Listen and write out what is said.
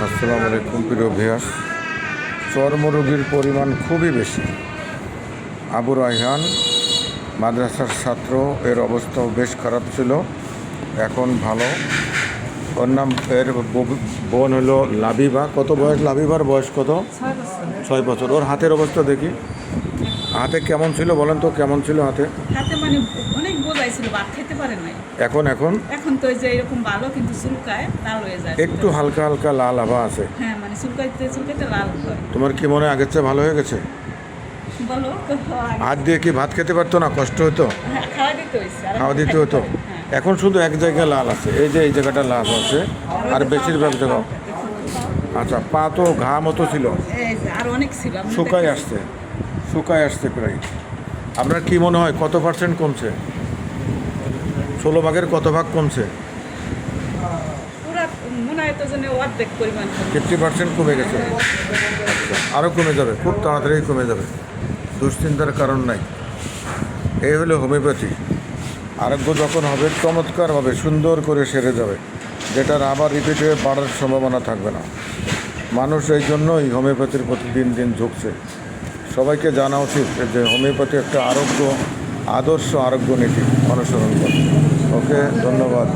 আসসালামু আলাইকুম প্রিয় ভিউয়ার্স। চর্মরোগীর পরিমাণ খুবই বেশি। আবু রায়হান মাদ্রাসার ছাত্র, এর অবস্থাও বেশ খারাপ ছিল, এখন ভালো। ওর নাম, এর বোন হলো লাবিবা। কত বয়স লাবিবার? বয়স কত? 6 বছর। ওর হাতের অবস্থা দেখি, হাতে কেমন ছিল বলেন তো, কেমন ছিল হাতে? হাতে মানে অনেক বোঝাই ছিল, ভাত খেতে পারে নাই। এখন এখন এখন তো এই যে এরকম ভালো, কিন্তু চুলকায় লাল হয়ে যায়, একটু হালকা হালকা লাল আভা আছে। হ্যাঁ মানে চুলকাইতে চুলকাইতে লাল হয়। তোমার কি মনে হয় আগের চেয়ে ভালো হয়ে গেছে? বলো তো, হাত দিয়ে কি ভাত খেতে পারতো না? কষ্ট হতো? হ্যাঁ, খাওয়া দিতে হয়েছে, আর খাওয়া দিতে হতো। হ্যাঁ। এখন শুধু এক জায়গায় লাল আছে, এই যে এই জায়গাটা লাল আছে, আর বেশিরভাগ জায়গা। আচ্ছা, পা তো ঘা মতো ছিল, এই যে আর অনেক ছিল, আমি শুকায় দেখেছি। আসছে, শুকায় আসছে প্রায়। আপনার কি মনে হয় কত পার্সেন্ট কমছে? 16 ভাগের কত ভাগ কমছে? পুরা মনে হয় তো যেন অর্ধেক পরিমাণ কমে। 50% কমে গেছে। আচ্ছা, আরও কমে যাবে, খুব তাড়াতাড়ি কমে যাবে, দুশ্চিন্তার কারণ নাই। এই হলো হোমিওপ্যাথি। আরোগ্য যখন হবে চমৎকারভাবে সুন্দর করে সেরে যাবে, যেটার আবার রিপিট হয়ে বাড়ার সম্ভাবনা থাকবে না। মানুষ এই জন্যই হোমিওপ্যাথির প্রতি দিন দিন ঝুঁকছে। সবাইকে জানা উচিত যে হোমিওপ্যাথি একটা আদর্শ আরোগ্য নীতি অনুসরণ করে। ওকে, ধন্যবাদ।